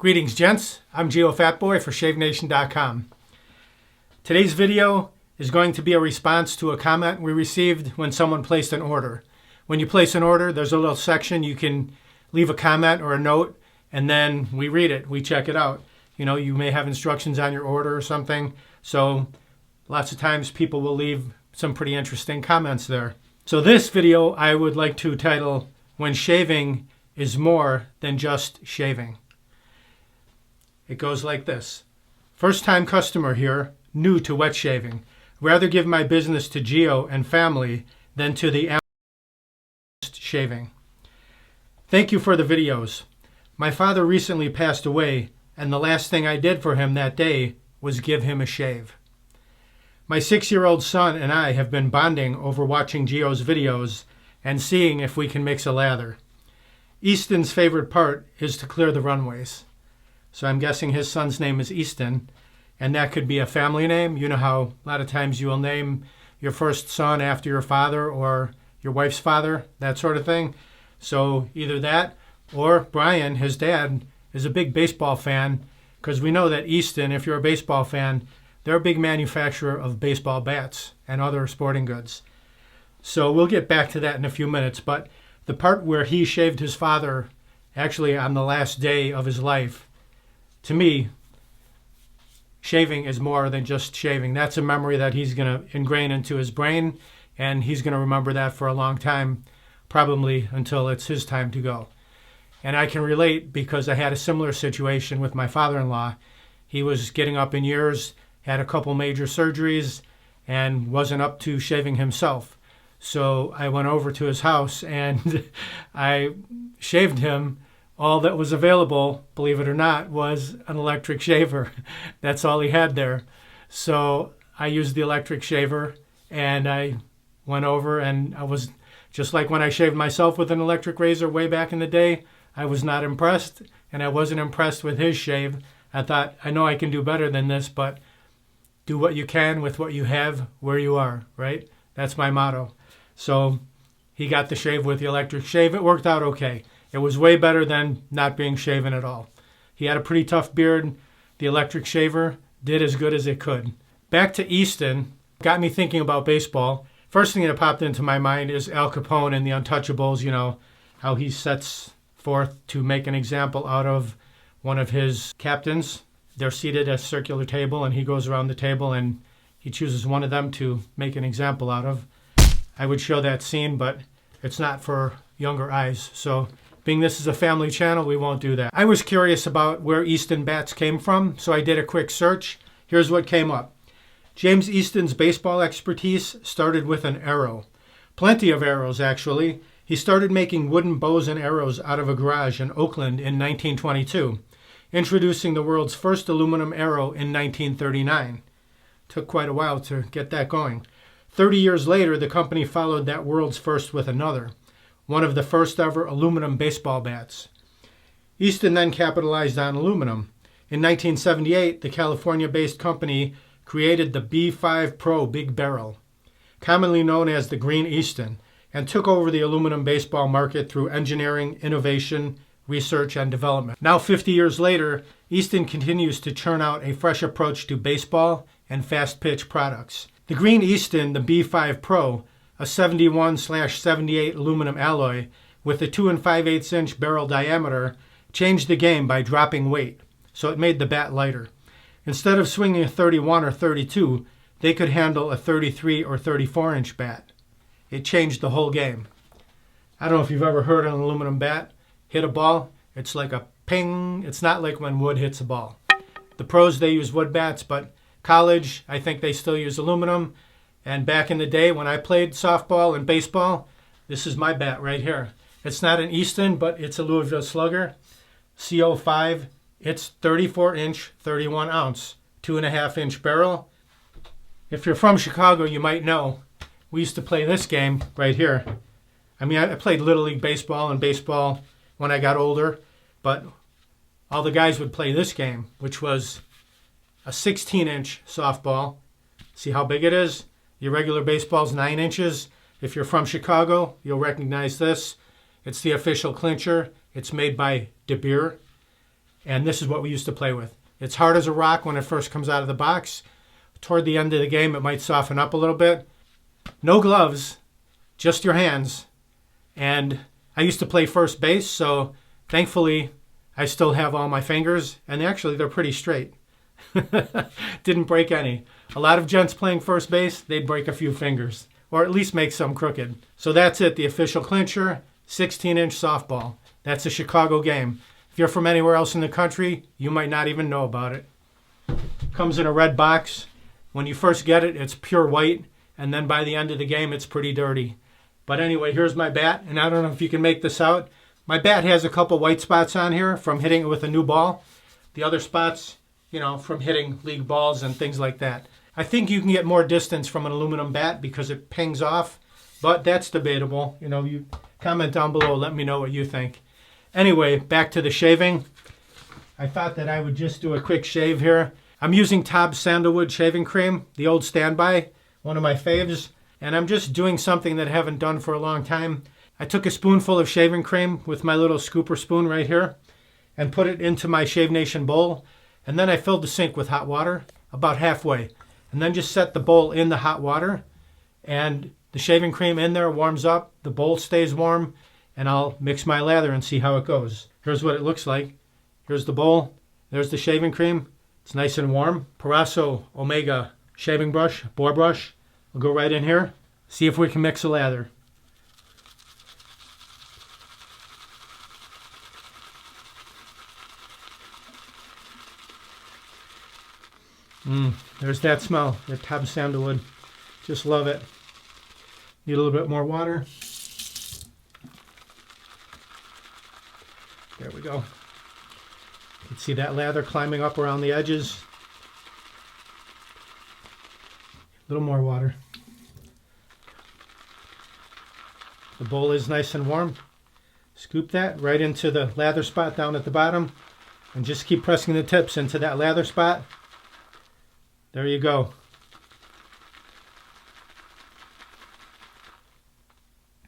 Greetings, gents. I'm Geofatboy for ShaveNation.com. Today's video is going to be a response to a comment we received when someone placed an order. When you place an order, there's a little section you can leave a comment or a note, and then we read it. We check it out. You know, you may have instructions on your order or something, so lots of times people will leave some pretty interesting comments there. So this video I would like to title, When Shaving is More Than Just Shaving. It goes like this. First time customer here, new to wet shaving. Rather give my business to Geo and family than to the shaving. Thank you for the videos. My father recently passed away, and the last thing I did for him that day was give him a shave. My 6-year-old son and I have been bonding over watching Geo's videos and seeing if we can mix a lather. Easton's favorite part is to clear the runways. So I'm guessing his son's name is Easton, and that could be a family name. You know how a lot of times you will name your first son after your father or your wife's father, that sort of thing. So either that or Brian, his dad, is a big baseball fan, because we know that Easton, if you're a baseball fan, they're a big manufacturer of baseball bats and other sporting goods. So we'll get back to that in a few minutes, but the part where he shaved his father actually on the last day of his life, to me, shaving is more than just shaving. That's a memory that he's going to ingrain into his brain, and he's going to remember that for a long time, probably until it's his time to go. And I can relate because I had a similar situation with my father-in-law. He was getting up in years, had a couple major surgeries, and wasn't up to shaving himself. So I went over to his house and I shaved him. All that was available, believe it or not, was an electric shaver. That's all he had there. So I used the electric shaver, and I went over, and I was just like when I shaved myself with an electric razor way back in the day. I was not impressed, and I wasn't impressed with his shave. I thought, I know I can do better than this, but do what you can with what you have where you are, right? That's my motto. So he got the shave with the electric shave. It worked out okay. It was way better than not being shaven at all. He had a pretty tough beard. The electric shaver did as good as it could. Back to Easton, got me thinking about baseball. First thing that popped into my mind is Al Capone and the Untouchables, you know, how he sets forth to make an example out of one of his captains. They're seated at a circular table, and he goes around the table and he chooses one of them to make an example out of. I would show that scene, but it's not for younger eyes. So being this is a family channel, we won't do that. I was curious about where Easton bats came from, so I did a quick search. Here's what came up. James Easton's baseball expertise started with an arrow. Plenty of arrows, actually. He started making wooden bows and arrows out of a garage in Oakland in 1922, introducing the world's first aluminum arrow in 1939. Took quite a while to get that going. 30 years later, the company followed that world's first with another, one of the first ever aluminum baseball bats. Easton then capitalized on aluminum. In 1978, the California-based company created the B5 Pro Big Barrel, commonly known as the Green Easton, and took over the aluminum baseball market through engineering, innovation, research, and development. Now 50 years later, Easton continues to churn out a fresh approach to baseball and fast-pitch products. The Green Easton, the B5 Pro, a 71/78 aluminum alloy with a 2 5/8 inch barrel diameter, changed the game by dropping weight, so it made the bat lighter. Instead of swinging a 31 or 32, they could handle a 33 or 34 inch bat. It changed the whole game. I don't know if you've ever heard an aluminum bat hit a ball. It's like a ping. It's not like when wood hits a ball. The pros, they use wood bats, but college, I think they still use aluminum. And back in the day when I played softball and baseball, this is my bat right here. It's not an Easton, but it's a Louisville Slugger, CO5. It's 34 inch, 31 ounce, 2.5 inch barrel. If you're from Chicago, you might know. We used to play this game right here. I mean, I played Little League baseball and baseball when I got older, but all the guys would play this game, which was a 16 inch softball. See how big it is? Your regular baseball's 9 inches. If you're from Chicago, you'll recognize this. It's the official clincher. It's made by De Beer. and this is what we used to play with. It's hard as a rock when it first comes out of the box. Toward the end of the game, it might soften up a little bit. No gloves, just your hands. And I used to play first base, so thankfully I still have all my fingers, and actually they're pretty straight. Didn't break any. A lot of gents playing first base, they'd break a few fingers, or at least make some crooked. So that's it, the official clincher, 16-inch softball. That's a Chicago game. If you're from anywhere else in the country, you might not even know about it. Comes in a red box. When you first get it, it's pure white, and then by the end of the game, it's pretty dirty. But anyway, here's my bat, and I don't know if you can make this out. My bat has a couple white spots on here from hitting it with a new ball. The other spots, from hitting league balls and things like that. I think you can get more distance from an aluminum bat because it pings off, but that's debatable. You comment down below, let me know what you think. Anyway, back to the shaving. I thought that I would just do a quick shave here. I'm using TOBS Sandalwood shaving cream, the old standby, one of my faves, and I'm just doing something that I haven't done for a long time. I took a spoonful of shaving cream with my little scooper spoon right here and put it into my Shave Nation bowl, and then I filled the sink with hot water about halfway, and then just set the bowl in the hot water, and the shaving cream in there warms up, the bowl stays warm, and I'll mix my lather and see how it goes. Here's what it looks like. Here's the bowl. There's the shaving cream. It's nice and warm. Proraso Omega shaving brush, boar brush. We'll go right in here. See if we can mix a lather. There's that smell, that TOBS Sandalwood. Just love it. Need a little bit more water. There we go. You can see that lather climbing up around the edges. A little more water. The bowl is nice and warm. Scoop that right into the lather spot down at the bottom and just keep pressing the tips into that lather spot. There you go.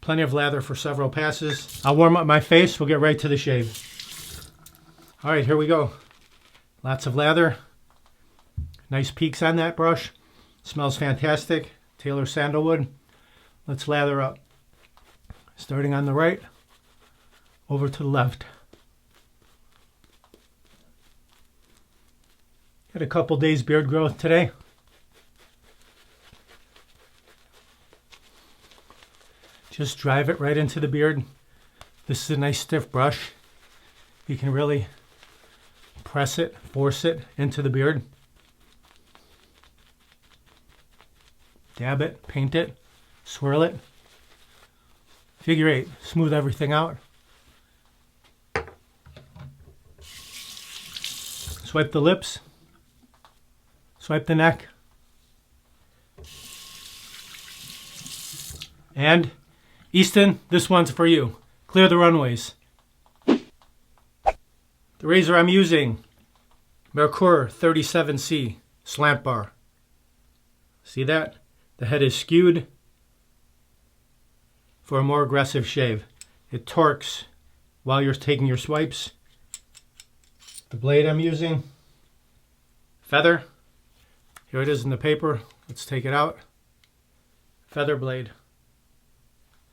Plenty of lather for several passes. I'll warm up my face. We'll get right to the shave. All right, here we go. Lots of lather. Nice peaks on that brush. Smells fantastic. Taylor Sandalwood. Let's lather up. Starting on the right, over to the left. Had a couple days beard growth today. Just drive it right into the beard. This is a nice stiff brush. You can really press it, force it into the beard. Dab it, paint it, swirl it. Figure 8, smooth everything out. Swipe the lips. Swipe the neck. And Easton, this one's for you. Clear the runways. The razor I'm using, Merkur 37C slant bar. See that? The head is skewed for a more aggressive shave. It torques while you're taking your swipes. The blade I'm using, feather. Here it is in the paper. Let's take it out. Feather blade.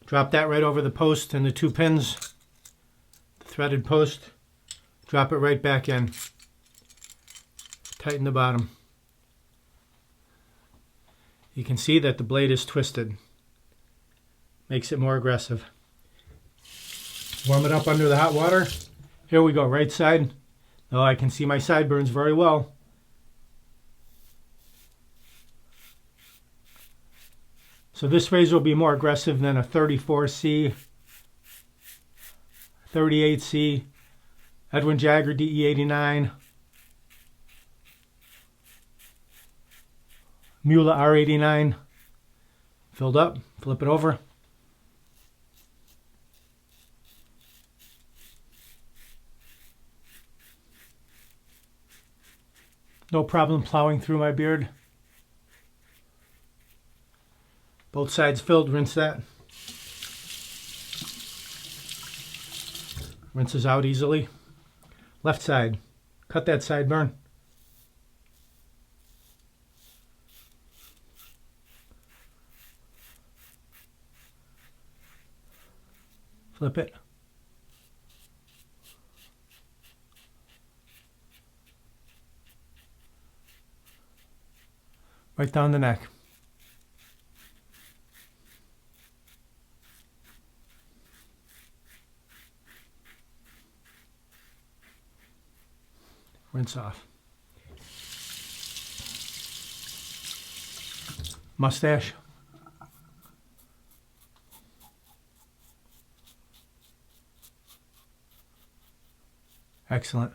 Drop that right over the post and the 2 pins. The threaded post. Drop it right back in. Tighten the bottom. You can see that the blade is twisted. Makes it more aggressive. Warm it up under the hot water. Here we go, right side. Oh, I can see my sideburns very well. So this razor will be more aggressive than a 34C, 38C, Edwin Jagger DE89, Mula R89. Filled up, flip it over. No problem plowing through my beard. Both sides filled, rinse that. Rinses out easily. Left side. Cut that sideburn. Flip it. Right down the neck. Rinse off. Mustache. Excellent.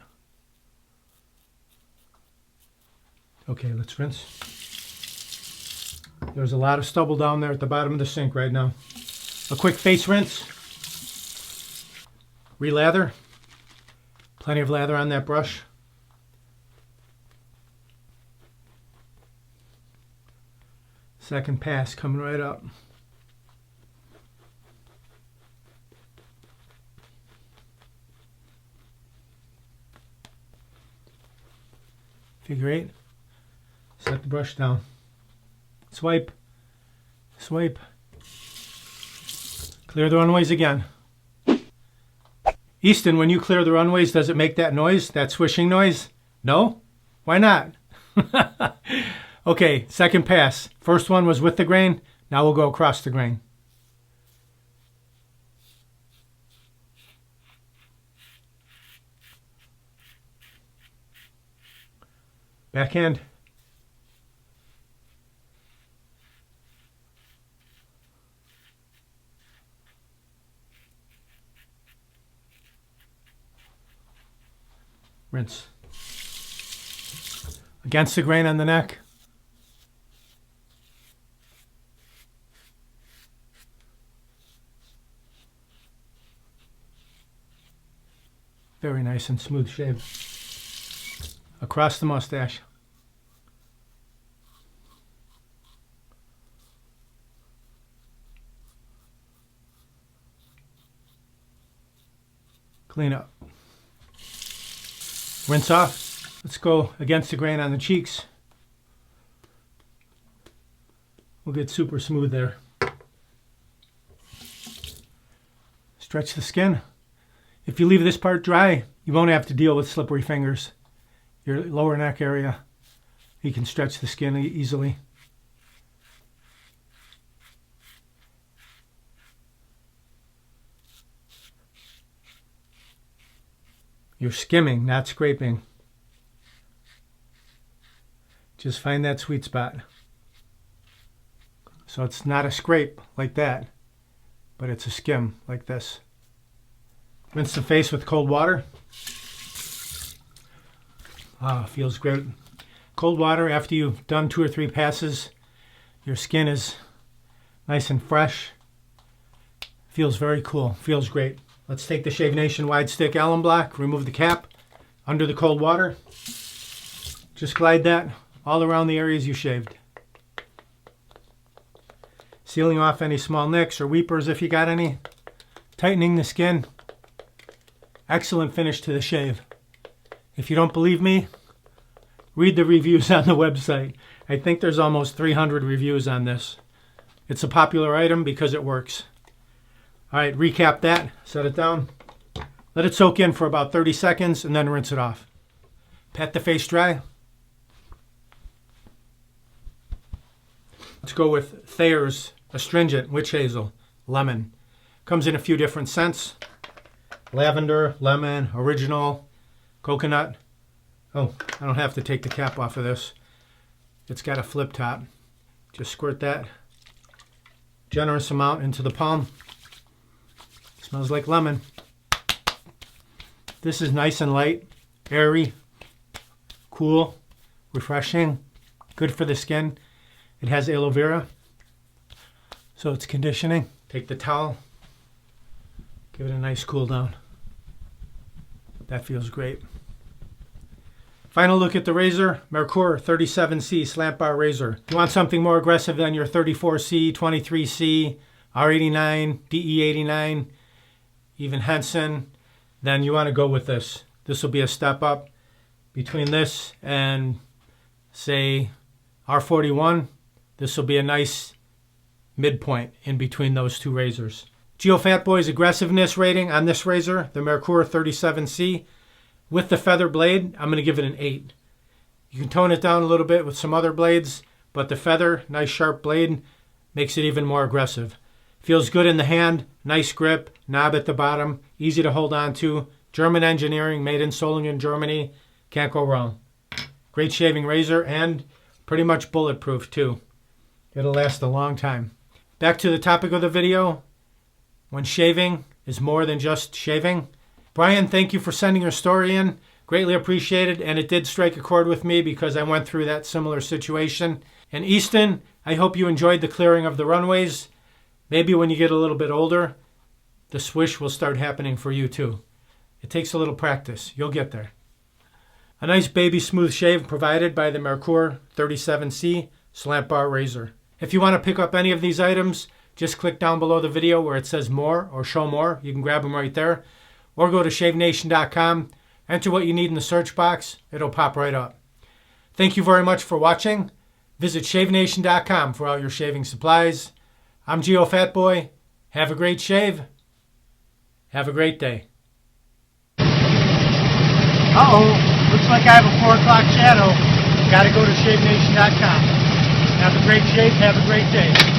Okay, let's rinse. There's a lot of stubble down there at the bottom of the sink right now. A quick face rinse. Relather. Plenty of lather on that brush. Second pass coming right up. Figure 8. Set the brush down. Swipe. Swipe. Clear the runways again. Easton, when you clear the runways, does it make that noise? That swishing noise? No? Why not? Okay, second pass. First one was with the grain. Now we'll go across the grain. Backhand. Rinse. Against the grain on the neck. Very nice and smooth shave. Across the mustache. Clean up. Rinse off. Let's go against the grain on the cheeks. We'll get super smooth there. Stretch the skin. If you leave this part dry, you won't have to deal with slippery fingers. Your lower neck area, you can stretch the skin easily. You're skimming, not scraping. Just find that sweet spot. So it's not a scrape like that, but it's a skim like this. Rinse the face with cold water. Ah, feels great. Cold water, after you've done 2 or 3 passes, your skin is nice and fresh. Feels very cool, feels great. Let's take the Shave Nation Wide Stick Alum block, remove the cap, under the cold water. Just glide that all around the areas you shaved. Sealing off any small nicks or weepers if you got any. Tightening the skin. Excellent finish to the shave. If you don't believe me, read the reviews on the website. I think there's almost 300 reviews on this. It's a popular item because it works. All right, recap that, set it down. Let it soak in for about 30 seconds and then rinse it off. Pat the face dry. Let's go with Thayers Astringent Witch Hazel Lemon. Comes in a few different scents. Lavender, lemon, original, coconut. Oh, I don't have to take the cap off of this. It's got a flip top. Just squirt that generous amount into the palm. Smells like lemon. This is nice and light, airy, cool, refreshing, good for the skin. It has aloe vera, so it's conditioning. Take the towel, give it a nice cool down. That feels great. Final look at the razor, Merkur 37C Slant Bar Razor. You want something more aggressive than your 34C, 23C, R89, DE89, even Henson, then you want to go with this. This will be a step up between this and, say, R41, this will be a nice midpoint in between those two razors. Geofatboy's aggressiveness rating on this razor, the Merkur 37C, with the feather blade, I'm going to give it an 8. You can tone it down a little bit with some other blades, but the feather, nice sharp blade, makes it even more aggressive. Feels good in the hand, nice grip, knob at the bottom, easy to hold on to. German engineering, made in Solingen, Germany. Can't go wrong. Great shaving razor and pretty much bulletproof too. It'll last a long time. Back to the topic of the video. When shaving is more than just shaving. Brian, thank you for sending your story in. Greatly appreciated, and it did strike a chord with me because I went through that similar situation. And Easton, I hope you enjoyed the clearing of the runways. Maybe when you get a little bit older, the swish will start happening for you too. It takes a little practice. You'll get there. A nice baby smooth shave provided by the Merkur 37C Slant Bar Razor. If you want to pick up any of these items, just click down below the video where it says more or show more. You can grab them right there. Or go to shavenation.com. Enter what you need in the search box. It'll pop right up. Thank you very much for watching. Visit shavenation.com for all your shaving supplies. I'm Geofatboy. Have a great shave. Have a great day. Uh-oh. Looks like I have a 4 o'clock shadow. Got to go to shavenation.com. Have a great shave. Have a great day.